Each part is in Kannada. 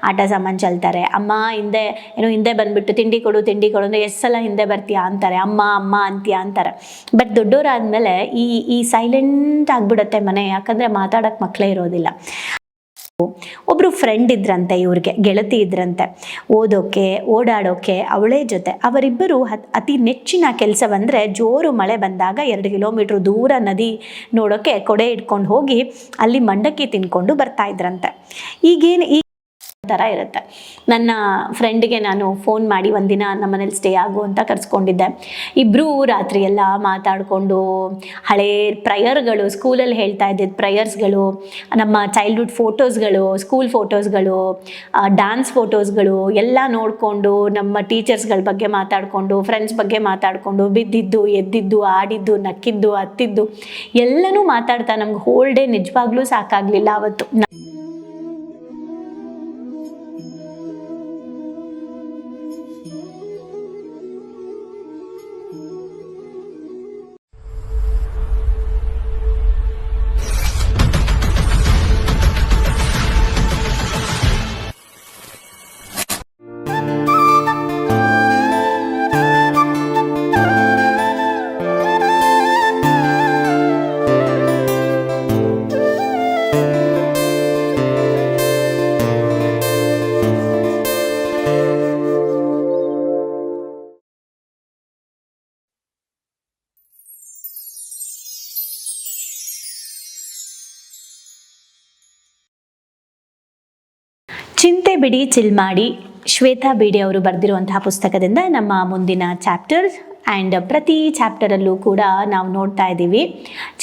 ಆಟ ಸಾಮಾನು ಚೆಲ್ತಾರೆ. ಅಮ್ಮ ಹಿಂದೆ ಬಂದ್ಬಿಟ್ಟು ತಿಂಡಿ ಕೊಡು ಅಂದರೆ ಎಷ್ಟು ಸಲ ಹಿಂದೆ ಬರ್ತೀಯಾ ಅಂತಾರೆ, ಅಮ್ಮ ಅಮ್ಮ ಅಂತೀಯಾ ಅಂತಾರೆ. ಬಟ್ ದೊಡ್ಡವರಾದ್ಮೇಲೆ ಈ ಸೈಲೆಂಟ್ ಆಗ್ಬಿಡುತ್ತೆ ಮನೆ, ಯಾಕಂದ್ರೆ ಮಾತಾಡಕ್ ಮಕ್ಕಳೇ ಇರೋದಿಲ್ಲ. ಒಬ್ರು ಫ್ರೆಂಡ್ ಇದ್ರಂತೆ, ಇವ್ರಿಗೆ ಗೆಳತಿ ಇದ್ರಂತೆ, ಓದೋಕೆ ಓಡಾಡೋಕೆ ಅವಳೇ ಜೊತೆ. ಅವರಿಬ್ಬರು ಅತಿ ನೆಚ್ಚಿನ ಕೆಲಸವಂದ್ರೆ ಜೋರು ಮಳೆ ಬಂದಾಗ 2 ಕಿಲೋಮೀಟರ್ ದೂರ ನದಿ ನೋಡೋಕೆ ಕೊಡೆ ಇಟ್ಕೊಂಡು ಹೋಗಿ ಅಲ್ಲಿ ಮಂಡಕ್ಕಿ ತಿನ್ಕೊಂಡು ಬರ್ತಾ ಇದ್ರಂತೆ. ಈ ಥರ ಇರುತ್ತೆ. ನನ್ನ ಫ್ರೆಂಡ್ಗೆ ನಾನು ಫೋನ್ ಮಾಡಿ ಒಂದಿನ ನಮ್ಮನೇಲಿ ಸ್ಟೇ ಆಗು ಅಂತ ಕರೆಸ್ಕೊಂಡಿದ್ದೆ. ಇಬ್ಬರೂ ರಾತ್ರಿ ಎಲ್ಲ ಮಾತಾಡಿಕೊಂಡು ಹಳೇ ಪ್ರಯರ್ಗಳು, ಸ್ಕೂಲಲ್ಲಿ ಹೇಳ್ತಾ ಇದ್ದಿದ್ದು ಪ್ರಯರ್ಸ್ಗಳು, ನಮ್ಮ ಚೈಲ್ಡ್ಹುಡ್ ಫೋಟೋಸ್ಗಳು, ಸ್ಕೂಲ್ ಫೋಟೋಸ್ಗಳು, ಡ್ಯಾನ್ಸ್ ಫೋಟೋಸ್ಗಳು ಎಲ್ಲ ನೋಡಿಕೊಂಡು, ನಮ್ಮ ಟೀಚರ್ಸ್ಗಳ ಬಗ್ಗೆ ಮಾತಾಡಿಕೊಂಡು, ಫ್ರೆಂಡ್ಸ್ ಬಗ್ಗೆ ಮಾತಾಡಿಕೊಂಡು, ಬಿದ್ದಿದ್ದು ಎದ್ದಿದ್ದು, ಆಡಿದ್ದು, ನಕ್ಕಿದ್ದು, ಹತ್ತಿದ್ದು ಎಲ್ಲನೂ ಮಾತಾಡ್ತಾ ನಮ್ಗೆ ಹೋಲ್ ಡೇ ನಿಜವಾಗ್ಲೂ ಸಾಕಾಗಲಿಲ್ಲ ಅವತ್ತು. ಚಿಂತೆ ಬಿಡಿ ಚಿಲ್ ಮಾಡಿ, ಶ್ವೇತಾ ಬೇಡಿ ಅವರು ಬರೆದಿರುವಂತಹ ಪುಸ್ತಕದಿಂದ ನಮ್ಮ ಮುಂದಿನ ಚಾಪ್ಟರ್. ಆ್ಯಂಡ್ ಪ್ರತಿ ಚಾಪ್ಟರಲ್ಲೂ ಕೂಡ ನಾವು ನೋಡ್ತಾ ಇದ್ದೀವಿ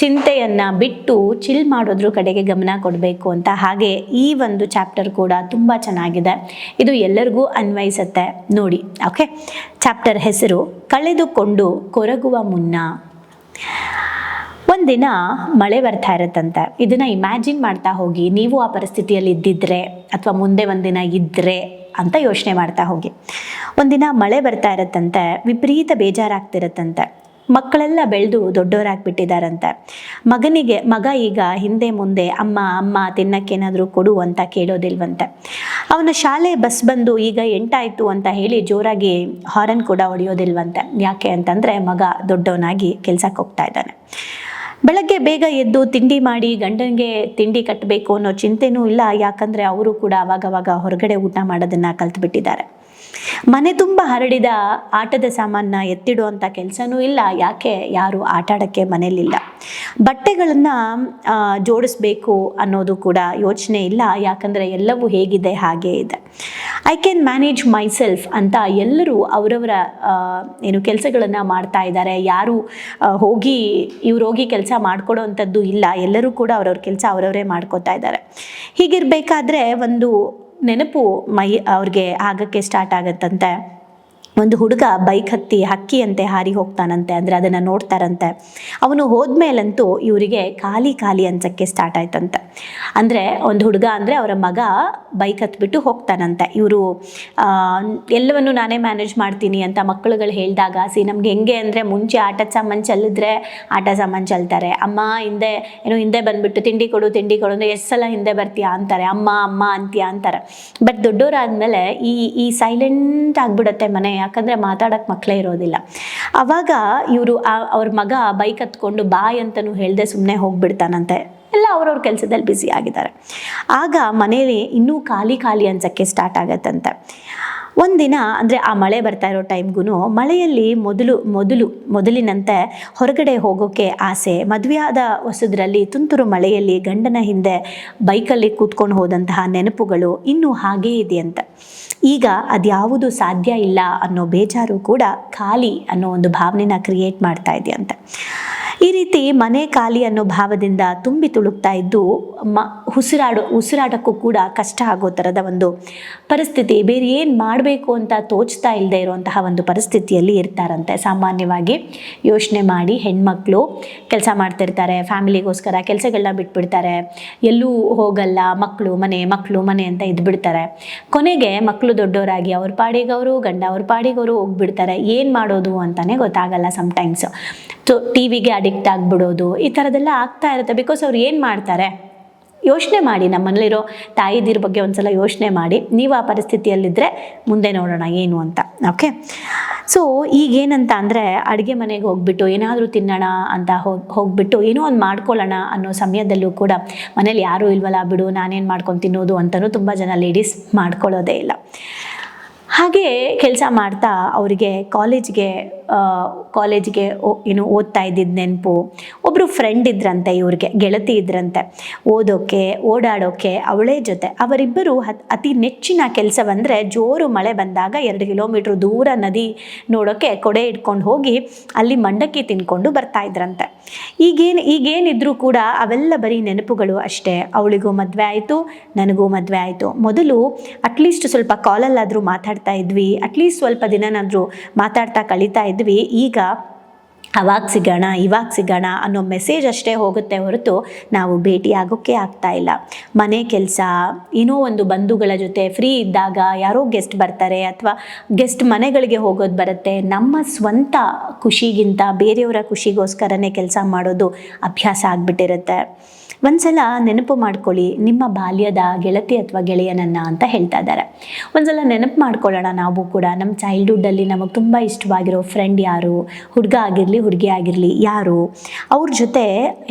ಚಿಂತೆಯನ್ನು ಬಿಟ್ಟು ಚಿಲ್ ಮಾಡೋದ್ರ ಕಡೆಗೆ ಗಮನ ಕೊಡಬೇಕು ಅಂತ. ಹಾಗೆ ಈ ಒಂದು ಚಾಪ್ಟರ್ ಕೂಡ ತುಂಬ ಚೆನ್ನಾಗಿದೆ, ಇದು ಎಲ್ಲರಿಗೂ ಅನ್ವಯಿಸುತ್ತೆ ನೋಡಿ. ಓಕೆ, ಚಾಪ್ಟರ್ ಹೆಸರು ಕಳೆದುಕೊಂಡು ಕೊರಗುವ ಮುನ್ನ. ಒಂದಿನ ಮಳೆ ಬರ್ತಾ ಇರುತ್ತಂತೆ. ಇದನ್ನು ಇಮ್ಯಾಜಿನ್ ಮಾಡ್ತಾ ಹೋಗಿ, ನೀವು ಆ ಪರಿಸ್ಥಿತಿಯಲ್ಲಿ ಇದ್ದಿದ್ರೆ ಅಥವಾ ಮುಂದೆ ಒಂದಿನ ಇದ್ದರೆ ಅಂತ ಯೋಚನೆ ಮಾಡ್ತಾ ಹೋಗಿ. ಒಂದಿನ ಮಳೆ ಬರ್ತಾ ಇರುತ್ತಂತೆ, ವಿಪರೀತ ಬೇಜಾರಾಗ್ತಿರತ್ತಂತೆ. ಮಕ್ಕಳೆಲ್ಲ ಬೆಳೆದು ದೊಡ್ಡವರಾಗ್ಬಿಟ್ಟಿದ್ದಾರಂತೆ. ಮಗ ಈಗ ಹಿಂದೆ ಮುಂದೆ ಅಮ್ಮ ಅಮ್ಮ ತಿನ್ನಕ್ಕೇನಾದರೂ ಕೊಡು ಅಂತ ಕೇಳೋದಿಲ್ವಂತೆ. ಅವನ ಶಾಲೆ ಬಸ್ ಬಂದು ಈಗ ಎಂಟಾಯಿತು ಅಂತ ಹೇಳಿ ಜೋರಾಗಿ ಹಾರನ್ ಕೂಡ ಹೊಡೆಯೋದಿಲ್ವಂತೆ. ಯಾಕೆ ಅಂತಂದರೆ ಮಗ ದೊಡ್ಡವನಾಗಿ ಕೆಲ್ಸಕ್ಕೆ ಹೋಗ್ತಾ ಇದ್ದಾನೆ. ಬೆಳಗ್ಗೆ ಬೇಗ ಎದ್ದು ತಿಂಡಿ ಮಾಡಿ ಗಂಡನಿಗೆ ತಿಂಡಿ ಕಟ್ಟಬೇಕು ಅನ್ನೋ ಚಿಂತೆನೂ ಇಲ್ಲ, ಯಾಕಂದರೆ ಅವರು ಕೂಡ ಅವಾಗವಾಗ ಹೊರಗಡೆ ಊಟ ಮಾಡೋದನ್ನು ಕಲ್ತ್ಬಿಟ್ಟಿದ್ದಾರೆ. ಮನೆ ತುಂಬ ಹರಡಿದ ಆಟದ ಸಾಮಾನ ಎತ್ತಿಡುವಂಥ ಕೆಲಸನೂ ಇಲ್ಲ, ಯಾಕೆ ಯಾರು ಆಟ ಆಡೋಕ್ಕೆ ಮನೇಲಿಲ್ಲ. ಬಟ್ಟೆಗಳನ್ನು ಜೋಡಿಸ್ಬೇಕು ಅನ್ನೋದು ಕೂಡ ಯೋಚನೆ ಇಲ್ಲ, ಯಾಕಂದರೆ ಎಲ್ಲವೂ ಹೇಗಿದೆ ಹಾಗೇ ಇದೆ. I can manage my self ಅಂತ ಎಲ್ಲರೂ ಅವರವರ ಕೆಲಸಗಳನ್ನು ಮಾಡ್ತಾ ಇದ್ದಾರೆ. ಯಾರು ಇವ್ರು ಹೋಗಿ ಕೆಲಸ ಮಾಡ್ಕೊಡೋ ಅಂಥದ್ದು ಇಲ್ಲ, ಎಲ್ಲರೂ ಕೂಡ ಅವ್ರವ್ರ ಕೆಲಸ ಅವರವರೇ ಮಾಡ್ಕೋತಾ ಇದ್ದಾರೆ. ಹೀಗಿರಬೇಕಾದ್ರೆ ಒಂದು ನೆನಪು ಅವ್ರಿಗೆ ಆಗಕ್ಕೆ ಸ್ಟಾರ್ಟ್ ಆಗತ್ತಂತೆ. ಒಂದು ಹುಡುಗ ಬೈಕ್ ಹತ್ತಿ ಹಕ್ಕಿಯಂತೆ ಹಾರಿ ಹೋಗ್ತಾನಂತೆ, ಅಂದರೆ ಅದನ್ನು ನೋಡ್ತಾರಂತೆ. ಅವನು ಹೋದ್ಮೇಲಂತೂ ಇವರಿಗೆ ಖಾಲಿ ಅನ್ಸಕ್ಕೆ ಸ್ಟಾರ್ಟ್ ಆಯ್ತಂತೆ. ಅಂದರೆ ಒಂದು ಹುಡುಗ ಅಂದರೆ ಅವರ ಮಗ ಬೈಕ್ ಹತ್ಬಿಟ್ಟು ಹೋಗ್ತಾನಂತೆ. ಇವರು ಎಲ್ಲವನ್ನು ನಾನೇ ಮ್ಯಾನೇಜ್ ಮಾಡ್ತೀನಿ ಅಂತ ಮಕ್ಕಳುಗಳು ಹೇಳಿದಾಗ, ನಮ್ಗೆ ಹೆಂಗೆ ಅಂದರೆ ಮುಂಚೆ ಆಟದ ಸಾಮಾನು ಚೆಲ್ಲಿದ್ರೆ ಆಟ ಸಾಮಾನು ಚೆಲ್ತಾರೆ, ಅಮ್ಮ ಹಿಂದೆ ಬಂದ್ಬಿಟ್ಟು ತಿಂಡಿ ಕೊಡು ಅಂದರೆ ಎಷ್ಟು ಸಲ ಹಿಂದೆ ಬರ್ತೀಯಾ ಅಂತಾರೆ, ಅಮ್ಮ ಅಮ್ಮ ಅಂತೀಯಾ ಅಂತಾರೆ. ಬಟ್ ದೊಡ್ಡವರಾದ್ಮೇಲೆ ಈ ಸೈಲೆಂಟ್ ಆಗ್ಬಿಡುತ್ತೆ ಮನೆ, ಯಾಕಂದರೆ ಮಾತಾಡೋಕ್ಕೆ ಮಕ್ಕಳೇ ಇರೋದಿಲ್ಲ. ಆವಾಗ ಇವರು ಅವ್ರ ಮಗ ಬೈಕ್ ಹತ್ಕೊಂಡು ಬಾಯ್ ಅಂತಲೂ ಹೇಳ್ದೆ ಸುಮ್ಮನೆ ಹೋಗ್ಬಿಡ್ತಾನಂತೆ. ಎಲ್ಲ ಅವ್ರವ್ರ ಕೆಲಸದಲ್ಲಿ ಬ್ಯುಸಿ ಆಗಿದ್ದಾರೆ. ಆಗ ಮನೇಲಿ ಇನ್ನೂ ಖಾಲಿ ಅನ್ಸೋಕ್ಕೆ ಸ್ಟಾರ್ಟ್ ಆಗತ್ತಂತೆ. ಒಂದಿನ ಅಂದರೆ ಆ ಮಳೆ ಬರ್ತಾ ಇರೋ ಟೈಮ್ಗೂ ಮಳೆಯಲ್ಲಿ ಮೊದಲಿನಂತೆ ಹೊರಗಡೆ ಹೋಗೋಕ್ಕೆ ಆಸೆ. ಮದುವೆಯಾದ ಹೊಸದ್ರಲ್ಲಿ ತುಂತುರು ಮಳೆಯಲ್ಲಿ ಗಂಡನ ಹಿಂದೆ ಬೈಕಲ್ಲಿ ಕೂತ್ಕೊಂಡು ಹೋದಂತಹ ನೆನಪುಗಳು ಇನ್ನೂ ಹಾಗೇ ಇದೆಯಂತ. ಈಗ ಅದ್ಯಾವುದು ಸಾಧ್ಯ ಇಲ್ಲ ಅನ್ನೋ ಬೇಜಾರು ಕೂಡ ಖಾಲಿ ಅನ್ನೋ ಒಂದು ಭಾವನೆನ ಕ್ರಿಯೇಟ್ ಮಾಡ್ತಾ ಇದೆಯಂತೆ. ಈ ರೀತಿ ಮನೆ ಖಾಲಿ ಅನ್ನೋ ಭಾವದಿಂದ ತುಂಬಿ ತುಳುಕ್ತಾ ಇದ್ದು ಉಸಿರಾಡೋಕ್ಕೂ ಕೂಡ ಕಷ್ಟ ಆಗೋ ಥರದ ಒಂದು ಪರಿಸ್ಥಿತಿ, ಬೇರೆ ಏನು ಮಾಡಬೇಕು ಅಂತ ತೋಚ್ತಾ ಇಲ್ಲದೆ ಇರುವಂತಹ ಒಂದು ಪರಿಸ್ಥಿತಿಯಲ್ಲಿ ಇರ್ತಾರಂತೆ. ಸಾಮಾನ್ಯವಾಗಿ ಯೋಚನೆ ಮಾಡಿ, ಹೆಣ್ಮಕ್ಳು ಕೆಲಸ ಮಾಡ್ತಿರ್ತಾರೆ, ಫ್ಯಾಮಿಲಿಗೋಸ್ಕರ ಕೆಲಸಗಳನ್ನ ಬಿಟ್ಬಿಡ್ತಾರೆ, ಎಲ್ಲೂ ಹೋಗಲ್ಲ, ಮಕ್ಕಳು ಮನೆ ಅಂತ ಇದ್ಬಿಡ್ತಾರೆ. ಕೊನೆಗೆ ಮಕ್ಕಳು ದೊಡ್ಡವರಾಗಿ ಅವ್ರ ಪಾಡಿಗವರು, ಗಂಡ ಅವ್ರ ಪಾಡಿಗವರು ಹೋಗ್ಬಿಡ್ತಾರೆ. ಏನು ಮಾಡೋದು ಅಂತಲೇ ಗೊತ್ತಾಗಲ್ಲ ಸಮ್ಟೈಮ್ಸ್. ಟಿವಿಗೆ ಅಡಿಕ್ಟ್ ಆಗಿಬಿಡೋದು, ಈ ಥರದ್ದೆಲ್ಲ ಆಗ್ತಾ ಇರುತ್ತೆ. ಬಿಕಾಸ್ ಅವ್ರು ಏನು ಮಾಡ್ತಾರೆ, ಯೋಚನೆ ಮಾಡಿ, ನಮ್ಮಲ್ಲಿರೋ ತಾಯಿದಿರ ಬಗ್ಗೆ ಒಂದ್ಸಲ ಯೋಚನೆ ಮಾಡಿ, ನೀವು ಆ ಪರಿಸ್ಥಿತಿಯಲ್ಲಿದ್ದರೆ ಮುಂದೆ ನೋಡೋಣ ಏನು ಅಂತ. ಓಕೆ, ಸೊ ಈಗೇನಂತ ಅಂದರೆ ಅಡುಗೆ ಮನೆಗೆ ಹೋಗ್ಬಿಟ್ಟು ಏನಾದರೂ ತಿನ್ನೋಣ ಅಂತ ಹೋಗ್ಬಿಟ್ಟು ಏನೋ ಒಂದು ಮಾಡ್ಕೊಳ್ಳೋಣ ಅನ್ನೋ ಸಮಯದಲ್ಲೂ ಕೂಡ ಮನೇಲಿ ಯಾರೂ ಇಲ್ವಲ್ಲ ಬಿಡು ನಾನೇನು ಮಾಡ್ಕೊಂಡು ತಿನ್ನೋದು ಅಂತಲೂ ತುಂಬ ಜನ ಲೇಡೀಸ್ ಮಾಡ್ಕೊಳ್ಳೋದೇ ಇಲ್ಲ. ಹಾಗೆ ಕೆಲಸ ಮಾಡ್ತಾ ಅವರಿಗೆ ಕಾಲೇಜಿಗೆ ಏನು ಓದ್ತಾ ಇದ್ದಿದ್ದು ನೆನಪು. ಒಬ್ಬರು ಫ್ರೆಂಡ್ ಇದ್ರಂತೆ, ಇವ್ರಿಗೆ ಗೆಳತಿ ಇದ್ರಂತೆ, ಓದೋಕ್ಕೆ ಓಡಾಡೋಕ್ಕೆ ಅವಳೇ ಜೊತೆ. ಅವರಿಬ್ಬರು ಅತಿ ನೆಚ್ಚಿನ ಕೆಲಸವಂದರೆ ಜೋರು ಮಳೆ ಬಂದಾಗ 2 ಕಿಲೋಮೀಟ್ರ್ ದೂರ ನದಿ ನೋಡೋಕ್ಕೆ ಕೊಡೆ ಇಟ್ಕೊಂಡು ಹೋಗಿ ಅಲ್ಲಿ ಮಂಡಕ್ಕಿ ತಿನ್ಕೊಂಡು ಬರ್ತಾ ಇದ್ರಂತೆ. ಈಗೇನಿದ್ರೂ ಕೂಡ ಅವೆಲ್ಲ ಬರೀ ನೆನಪುಗಳು ಅಷ್ಟೇ. ಅವಳಿಗೂ ಮದುವೆ ಆಯಿತು, ನನಗೂ ಮದುವೆ ಆಯಿತು. ಮೊದಲು ಅಟ್ಲೀಸ್ಟ್ ಸ್ವಲ್ಪ ಕಾಲಲ್ಲಾದರೂ ಮಾತಾಡ್ತಾ ಇದ್ವಿ, ಅಟ್ಲೀಸ್ಟ್ ಸ್ವಲ್ಪ ದಿನನಾದರೂ ಮಾತಾಡ್ತಾ ಕಳೀತಾ ಇದ್ವಿ. ಈಗ ಅವಾಗ ಸಿಗೋಣ ಇವಾಗ ಸಿಗೋಣ ಅನ್ನೋ ಮೆಸೇಜ್ ಅಷ್ಟೇ ಹೋಗುತ್ತೆ ಹೊರತು ನಾವು ಭೇಟಿ ಆಗೋಕ್ಕೆ ಆಗ್ತಾ ಇಲ್ಲ. ಮನೆ ಕೆಲಸ, ಏನೋ ಒಂದು ಬಂಧುಗಳ ಜೊತೆ ಫ್ರೀ ಇದ್ದಾಗ ಯಾರೋ ಗೆಸ್ಟ್ ಬರ್ತಾರೆ ಅಥವಾ ಗೆಸ್ಟ್ ಮನೆಗಳಿಗೆ ಹೋಗೋದು ಬರುತ್ತೆ. ನಮ್ಮ ಸ್ವಂತ ಖುಷಿಗಿಂತ ಬೇರೆಯವರ ಖುಷಿಗೋಸ್ಕರನೇ ಕೆಲಸ ಮಾಡೋದು ಅಭ್ಯಾಸ ಆಗಿಬಿಟ್ಟಿರುತ್ತೆ. ಒಂದ್ಸಲ ನೆನಪು ಮಾಡ್ಕೊಳ್ಳಿ ನಿಮ್ಮ ಬಾಲ್ಯದ ಗೆಳತಿ ಅಥವಾ ಗೆಳೆಯನನ್ನು ಅಂತ ಹೇಳ್ತಾ ಇದ್ದಾರೆ. ಒಂದ್ಸಲ ನೆನಪು ಮಾಡ್ಕೊಳ್ಳೋಣ ನಾವು ಕೂಡ. ನಮ್ಮ ಚೈಲ್ಡ್ಹುಡ್ಡಲ್ಲಿ ನಮಗೆ ತುಂಬ ಇಷ್ಟವಾಗಿರೋ ಫ್ರೆಂಡ್ ಯಾರು, ಹುಡುಗ ಆಗಿರಲಿ ಹುಡುಗಿ ಆಗಿರಲಿ ಯಾರು, ಅವ್ರ ಜೊತೆ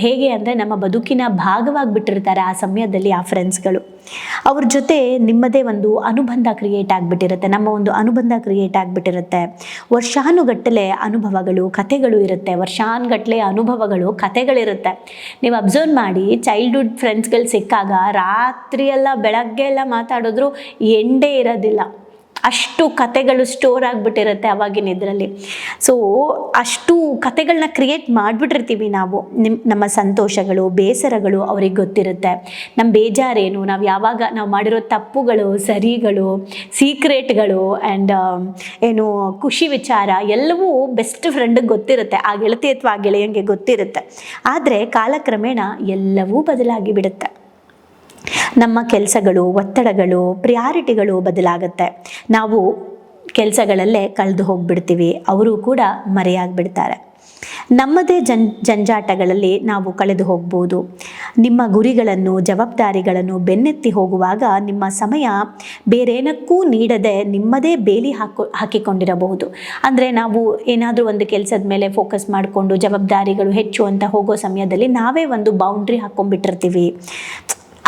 ಹೇಗೆ ಅಂದರೆ ನಮ್ಮ ಬದುಕಿನ ಭಾಗವಾಗಿಬಿಟ್ಟಿರ್ತಾರೆ ಆ ಸಮಯದಲ್ಲಿ ಆ ಫ್ರೆಂಡ್ಸ್ಗಳು. ಅವ್ರ ಜೊತೆ ನಿಮ್ಮದೇ ಒಂದು ಅನುಬಂಧ ಕ್ರಿಯೇಟ್ ಆಗಿಬಿಟ್ಟಿರುತ್ತೆ, ನಮ್ಮ ಒಂದು ಅನುಬಂಧ ಕ್ರಿಯೇಟ್ ಆಗಿಬಿಟ್ಟಿರುತ್ತೆ. ವರ್ಷಾನುಗಟ್ಟಲೆ ಅನುಭವಗಳು ಕಥೆಗಳು ಇರುತ್ತೆ, ವರ್ಷಾನುಗಟ್ಟಲೆ ಅನುಭವಗಳು ಕಥೆಗಳಿರುತ್ತೆ. ನೀವು ಅಬ್ಸರ್ವ್ ಮಾಡಿ, ಚೈಲ್ಡ್ಹುಡ್ ಫ್ರೆಂಡ್ಸ್ಗಳು ಸಿಕ್ಕಾಗ ರಾತ್ರಿಯೆಲ್ಲ ಬೆಳಗ್ಗೆ ಎಲ್ಲ ಮಾತಾಡಿದ್ರು ಎಂಡೇ ಇರೋದಿಲ್ಲ. ಅಷ್ಟು ಕತೆಗಳು ಸ್ಟೋರ್ ಆಗಿಬಿಟ್ಟಿರುತ್ತೆ ಅವಾಗಿನ ಇದರಲ್ಲಿ. ಸೊ ಅಷ್ಟು ಕತೆಗಳನ್ನ ಕ್ರಿಯೇಟ್ ಮಾಡಿಬಿಟ್ಟಿರ್ತೀವಿ ನಾವು. ನಮ್ಮ ಸಂತೋಷಗಳು ಬೇಸರಗಳು ಅವ್ರಿಗೆ ಗೊತ್ತಿರುತ್ತೆ. ನಮ್ಮ ಬೇಜಾರೇನು, ನಾವು ಮಾಡಿರೋ ತಪ್ಪುಗಳು ಸರಿಗಳು ಸೀಕ್ರೆಟ್ಗಳು ಆ್ಯಂಡ್ ಏನು ಖುಷಿ ವಿಚಾರ ಎಲ್ಲವೂ ಬೆಸ್ಟ್ ಫ್ರೆಂಡಿಗೆ ಗೊತ್ತಿರುತ್ತೆ, ಆ ಗೆಳತಿ ಅಥವಾ ಆ ಗೆಳೆಯಂಗೆ ಗೊತ್ತಿರುತ್ತೆ. ಆದರೆ ಕಾಲಕ್ರಮೇಣ ಎಲ್ಲವೂ ಬದಲಾಗಿ ಬಿಡುತ್ತೆ. ನಮ್ಮ ಕೆಲಸಗಳು, ಒತ್ತಡಗಳು, ಪ್ರಿಯಾರಿಟಿಗಳು ಬದಲಾಗುತ್ತೆ. ನಾವು ಕೆಲಸಗಳಲ್ಲೇ ಕಳೆದು ಹೋಗಿಬಿಡ್ತೀವಿ, ಅವರು ಕೂಡ ಮರೆಯಾಗಿಬಿಡ್ತಾರೆ. ನಮ್ಮದೇ ಜಂಜಾಟಗಳಲ್ಲಿ ನಾವು ಕಳೆದು ಹೋಗ್ಬೋದು. ನಿಮ್ಮ ಗುರಿಗಳನ್ನು ಜವಾಬ್ದಾರಿಗಳನ್ನು ಬೆನ್ನತ್ತಿ ಹೋಗುವಾಗ ನಿಮ್ಮ ಸಮಯ ಬೇರೇನಕ್ಕೂ ನೀಡದೆ ನಿಮ್ಮದೇ ಬೇಲಿ ಹಾಕಿಕೊಂಡಿರಬಹುದು. ಅಂದರೆ ನಾವು ಏನಾದರೂ ಒಂದು ಕೆಲಸದ ಮೇಲೆ ಫೋಕಸ್ ಮಾಡಿಕೊಂಡು ಜವಾಬ್ದಾರಿಗಳು ಹೆಚ್ಚು ಅಂತ ಹೋಗೋ ಸಮಯದಲ್ಲಿ ನಾವೇ ಒಂದು ಬೌಂಡ್ರಿ ಹಾಕ್ಕೊಂಡ್ಬಿಟ್ಟಿರ್ತೀವಿ.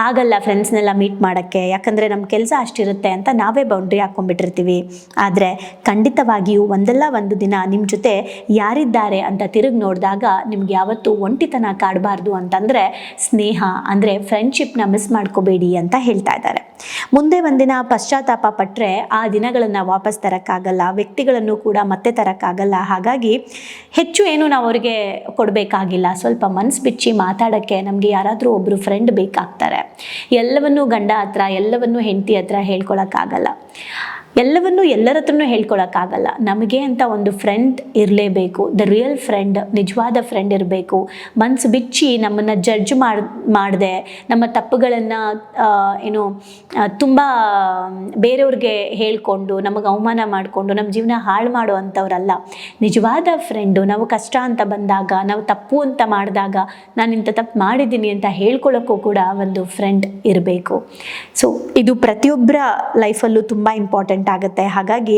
ಆಗಲ್ಲ ಫ್ರೆಂಡ್ಸ್ನೆಲ್ಲ ಮೀಟ್ ಮಾಡೋಕ್ಕೆ, ಯಾಕಂದರೆ ನಮ್ಮ ಕೆಲಸ ಅಷ್ಟಿರುತ್ತೆ ಅಂತ ನಾವೇ ಬೌಂಡ್ರಿ ಹಾಕ್ಕೊಂಡ್ಬಿಟ್ಟಿರ್ತೀವಿ. ಆದರೆ ಖಂಡಿತವಾಗಿಯೂ ಒಂದಲ್ಲ ಒಂದು ದಿನ ನಿಮ್ಮ ಜೊತೆ ಯಾರಿದ್ದಾರೆ ಅಂತ ತಿರುಗಿ ನೋಡಿದಾಗ ನಿಮ್ಗೆ ಯಾವತ್ತೂ ಒಂಟಿತನ ಕಾಡಬಾರ್ದು ಅಂತಂದರೆ ಸ್ನೇಹ ಅಂದರೆ ಫ್ರೆಂಡ್ಶಿಪ್ನ ಮಿಸ್ ಮಾಡ್ಕೋಬೇಡಿ ಅಂತ ಹೇಳ್ತಾ ಇದ್ದಾರೆ. ಮುಂದೆ ಒಂದಿನ ಪಶ್ಚಾತ್ತಾಪ ಪಟ್ಟರೆ ಆ ದಿನಗಳನ್ನು ವಾಪಸ್ ತರೋಕ್ಕಾಗಲ್ಲ, ವ್ಯಕ್ತಿಗಳನ್ನು ಕೂಡ ಮತ್ತೆ ತರೋಕ್ಕಾಗಲ್ಲ. ಹಾಗಾಗಿ ಹೆಚ್ಚು ಏನು ನಾವು ಅವರಿಗೆ ಕೊಡಬೇಕಾಗಿಲ್ಲ. ಸ್ವಲ್ಪ ಮನಸ್ಸು ಬಿಚ್ಚಿ ಮಾತಾಡೋಕ್ಕೆ ನಮಗೆ ಯಾರಾದರೂ ಒಬ್ಬರು ಫ್ರೆಂಡ್ ಬೇಕಾಗ್ತಾರೆ. ಎಲ್ಲವನ್ನೂ ಗಂಡ ಹತ್ರ, ಎಲ್ಲವನ್ನೂ ಹೆಂಡತಿ ಹತ್ರ ಹೇಳ್ಕೊಳಕ್ಕಾಗಲ್ಲ, ಎಲ್ಲವನ್ನೂ ಎಲ್ಲರ ಹತ್ರನೂ ಹೇಳ್ಕೊಳಕ್ಕಾಗಲ್ಲ. ನಮಗೆ ಅಂತ ಒಂದು ಫ್ರೆಂಡ್ ಇರಲೇಬೇಕು. ದ ರಿಯಲ್ ಫ್ರೆಂಡ್, ನಿಜವಾದ ಫ್ರೆಂಡ್ ಇರಬೇಕು. ಮನಸ್ಸು ಬಿಚ್ಚಿ ನಮ್ಮನ್ನು ಜಡ್ಜ್ ಮಾಡದೆ, ನಮ್ಮ ತಪ್ಪುಗಳನ್ನು ತುಂಬ ಬೇರೆಯವ್ರಿಗೆ ಹೇಳ್ಕೊಂಡು ನಮಗೆ ಅವಮಾನ ಮಾಡಿಕೊಂಡು ನಮ್ಮ ಜೀವನ ಹಾಳು ಮಾಡೋ ಅಂಥವ್ರಲ್ಲ. ನಿಜವಾದ ಫ್ರೆಂಡು ನಾವು ಕಷ್ಟ ಅಂತ ಬಂದಾಗ, ನಾವು ತಪ್ಪು ಅಂತ ಮಾಡಿದಾಗ ನಾನು ಇಂಥ ತಪ್ಪು ಮಾಡಿದ್ದೀನಿ ಅಂತ ಹೇಳ್ಕೊಳ್ಳೋಕ್ಕೂ ಕೂಡ ಒಂದು ಫ್ರೆಂಡ್ ಇರಬೇಕು. ಸೊ ಇದು ಪ್ರತಿಯೊಬ್ಬರ ಲೈಫಲ್ಲೂ ತುಂಬ ಇಂಪಾರ್ಟೆಂಟ್ ಆಗುತ್ತೆ. ಹಾಗಾಗಿ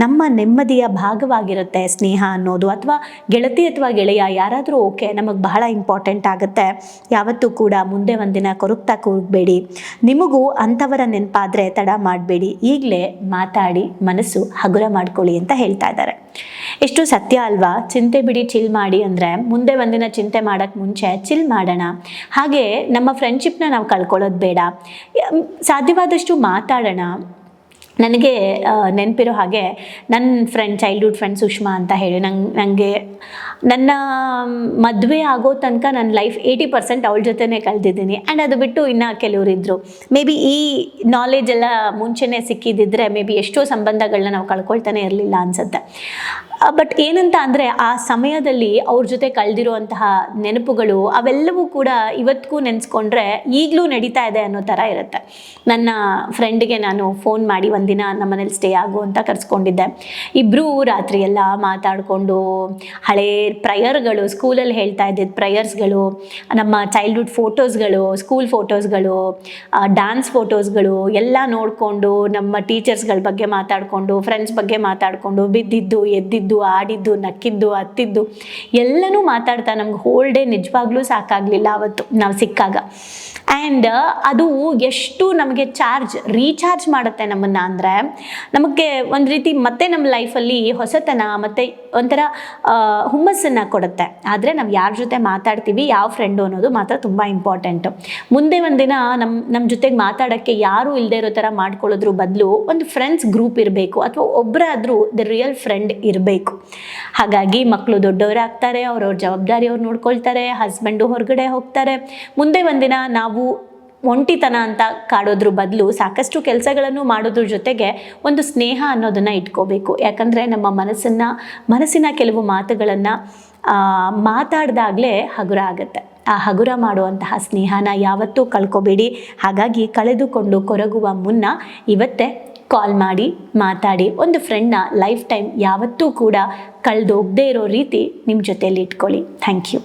ನಮ್ಮ ನೆಮ್ಮದಿಯ ಭಾಗವಾಗಿರುತ್ತೆ ಸ್ನೇಹ ಅನ್ನೋದು. ಅಥವಾ ಗೆಳತಿ ಅಥವಾ ಗೆಳೆಯ ಯಾರಾದರೂ ಓಕೆ, ನಮಗೆ ಬಹಳ ಇಂಪಾರ್ಟೆಂಟ್ ಆಗುತ್ತೆ. ಯಾವತ್ತೂ ಕೂಡ ಮುಂದೆ ಒಂದಿನ ಕೊರಗ್ತಾ ಕೂಗಬೇಡಿ. ನಿಮಗೂ ಅಂಥವರ ನೆನಪಾದರೆ ತಡ ಮಾಡಬೇಡಿ, ಈಗಲೇ ಮಾತಾಡಿ ಮನಸ್ಸು ಹಗುರ ಮಾಡ್ಕೊಳ್ಳಿ ಅಂತ ಹೇಳ್ತಾ ಇದ್ದಾರೆ. ಎಷ್ಟು ಸತ್ಯ ಅಲ್ವಾ? ಚಿಂತೆ ಬಿಡಿ ಚಿಲ್ ಮಾಡಿ ಅಂದರೆ ಮುಂದೆ ಒಂದಿನ ಚಿಂತೆ ಮಾಡೋಕ್ಕೆ ಮುಂಚೆ ಚಿಲ್ ಮಾಡೋಣ. ಹಾಗೆ ನಮ್ಮ ಫ್ರೆಂಡ್ಶಿಪ್ನ ನಾವು ಕಳ್ಕೊಳ್ಳೋದು ಬೇಡ, ಸಾಧ್ಯವಾದಷ್ಟು ಮಾತಾಡೋಣ. ನನಗೆ ನೆನಪಿರೋ ಹಾಗೆ ನನ್ನ ಫ್ರೆಂಡ್, ಚೈಲ್ಡ್ಹುಡ್ ಫ್ರೆಂಡ್ ಸುಷ್ಮಾ ಅಂತ ಹೇಳಿ, ನನಗೆ ನನ್ನ ಮದುವೆ ಆಗೋ ತನಕ ನನ್ನ ಲೈಫ್ 80% ಅವಳ ಜೊತೆನೇ ಕಳೆದಿದ್ದೀನಿ. ಆ್ಯಂಡ್ ಅದು ಬಿಟ್ಟು ಇನ್ನು ಕೆಲವರು ಇದ್ದರು. ಮೇ ಬಿ ಈ ನಾಲೆಜ್ ಎಲ್ಲ ಮುಂಚೆನೇ ಸಿಕ್ಕಿದ್ದಿದ್ರೆ ಮೇ ಬಿ ಎಷ್ಟೋ ಸಂಬಂಧಗಳನ್ನ ನಾವು ಕಳ್ಕೊಳ್ತಾನೆ ಇರಲಿಲ್ಲ ಅನಿಸುತ್ತೆ. ಬಟ್ ಏನಂತ ಅಂದರೆ ಆ ಸಮಯದಲ್ಲಿ ಅವ್ರ ಜೊತೆ ಕಳೆದಿರುವಂತಹ ನೆನಪುಗಳು ಅವೆಲ್ಲವೂ ಕೂಡ ಇವತ್ತಿಗೂ ನೆನೆಸ್ಕೊಂಡ್ರೆ ಈಗಲೂ ನಡೀತಾ ಇದೆ ಅನ್ನೋ ಥರ ಇರುತ್ತೆ. ನನ್ನ ಫ್ರೆಂಡ್ಗೆ ನಾನು ಫೋನ್ ಮಾಡಿ ಒಂದಿನ ನಮ್ಮನೇಲಿ ಸ್ಟೇ ಆಗು ಅಂತ ಕರೆಸ್ಕೊಂಡಿದ್ದೆ. ಇಬ್ಬರೂ ರಾತ್ರಿ ಎಲ್ಲ ಮಾತಾಡಿಕೊಂಡು ಹಳೇ ಪ್ರಯರ್ಗಳು, ಸ್ಕೂಲಲ್ಲಿ ಹೇಳ್ತಾ ಇದ್ದಿದ್ದು ಪ್ರಯರ್ಸ್ಗಳು, ನಮ್ಮ ಚೈಲ್ಡ್ಹುಡ್ ಫೋಟೋಸ್ಗಳು, ಸ್ಕೂಲ್ ಫೋಟೋಸ್ಗಳು, ಡ್ಯಾನ್ಸ್ ಫೋಟೋಸ್ಗಳು ಎಲ್ಲ ನೋಡಿಕೊಂಡು, ನಮ್ಮ ಟೀಚರ್ಸ್ಗಳ ಬಗ್ಗೆ ಮಾತಾಡಿಕೊಂಡು, ಫ್ರೆಂಡ್ಸ್ ಬಗ್ಗೆ ಮಾತಾಡಿಕೊಂಡು, ಬಿದ್ದಿದ್ದು ಎದ್ದಿದ್ದು, ಆಡಿದ್ದು, ನಕ್ಕಿದ್ದು, ಹತ್ತಿದ್ದು ಎಲ್ಲನೂ ಮಾತಾಡ್ತಾ ನಮ್ಗೆ ಹೋಲ್ ಡೇ ನಿಜವಾಗ್ಲೂ ಸಾಕಾಗಲಿಲ್ಲ ಅವತ್ತು ನಾವು ಸಿಕ್ಕಾಗ. ಆ್ಯಂಡ್ ಅದು ಎಷ್ಟು ನಮಗೆ ರೀಚಾರ್ಜ್ ಮಾಡುತ್ತೆ ನಮ್ಮನ್ನು ಅಂದರೆ, ನಮಗೆ ಒಂದು ರೀತಿ ಮತ್ತೆ ನಮ್ಮ ಲೈಫಲ್ಲಿ ಹೊಸತನ ಮತ್ತು ಒಂಥರ ಹುಮ್ಮಸ್ಸನ್ನು ಕೊಡುತ್ತೆ. ಆದರೆ ನಾವು ಯಾರ ಜೊತೆ ಮಾತಾಡ್ತೀವಿ, ಯಾವ ಫ್ರೆಂಡು ಅನ್ನೋದು ಮಾತ್ರ ತುಂಬ ಇಂಪಾರ್ಟೆಂಟು. ಮುಂದೆ ಒಂದಿನ ನಮ್ಮ ಜೊತೆಗೆ ಮಾತಾಡೋಕ್ಕೆ ಯಾರೂ ಇಲ್ಲದೆ ಇರೋ ಥರ ಮಾಡ್ಕೊಳ್ಳೋದ್ರ ಬದಲು ಒಂದು ಫ್ರೆಂಡ್ಸ್ ಗ್ರೂಪ್ ಇರಬೇಕು, ಅಥವಾ ಒಬ್ಬರಾದರೂ ದ ರಿಯಲ್ ಫ್ರೆಂಡ್ ಇರಬೇಕು. ಹಾಗಾಗಿ ಮಕ್ಕಳು ದೊಡ್ಡವರಾಗ್ತಾರೆ, ಅವ್ರವ್ರ ಜವಾಬ್ದಾರಿ ಅವ್ರು ನೋಡ್ಕೊಳ್ತಾರೆ, ಹಸ್ಬೆಂಡು ಹೊರಗಡೆ ಹೋಗ್ತಾರೆ. ಮುಂದೆ ಒಂದಿನ ನಾವು ಒಂಟಿತನ ಅಂತ ಕಾಡೋದ್ರ ಬದಲು ಸಾಕಷ್ಟು ಕೆಲಸಗಳನ್ನು ಮಾಡೋದ್ರ ಜೊತೆಗೆ ಒಂದು ಸ್ನೇಹ ಅನ್ನೋದನ್ನು ಇಟ್ಕೋಬೇಕು. ಯಾಕಂದರೆ ನಮ್ಮ ಮನಸ್ಸಿನ ಕೆಲವು ಮಾತುಗಳನ್ನು ಮಾತಾಡ್ದಾಗಲೇ ಹಗುರ ಆಗುತ್ತೆ. ಆ ಹಗುರ ಮಾಡುವಂತಹ ಸ್ನೇಹನ ಯಾವತ್ತೂ ಕಳ್ಕೊಬೇಡಿ. ಹಾಗಾಗಿ ಕಳೆದುಕೊಂಡು ಕೊರಗುವ ಮುನ್ನ ಇವತ್ತೇ ಕಾಲ್ ಮಾಡಿ ಮಾತಾಡಿ ಒಂದು ಫ್ರೆಂಡ್ನ ಲೈಫ್ ಟೈಮ್ ಯಾವತ್ತೂ ಕೂಡ ಕಳೆದೋಗದೇ ಇರೋ ರೀತಿ ನಿಮ್ಮ ಜೊತೆಯಲ್ಲಿ ಇಟ್ಕೊಳ್ಳಿ. Thank you.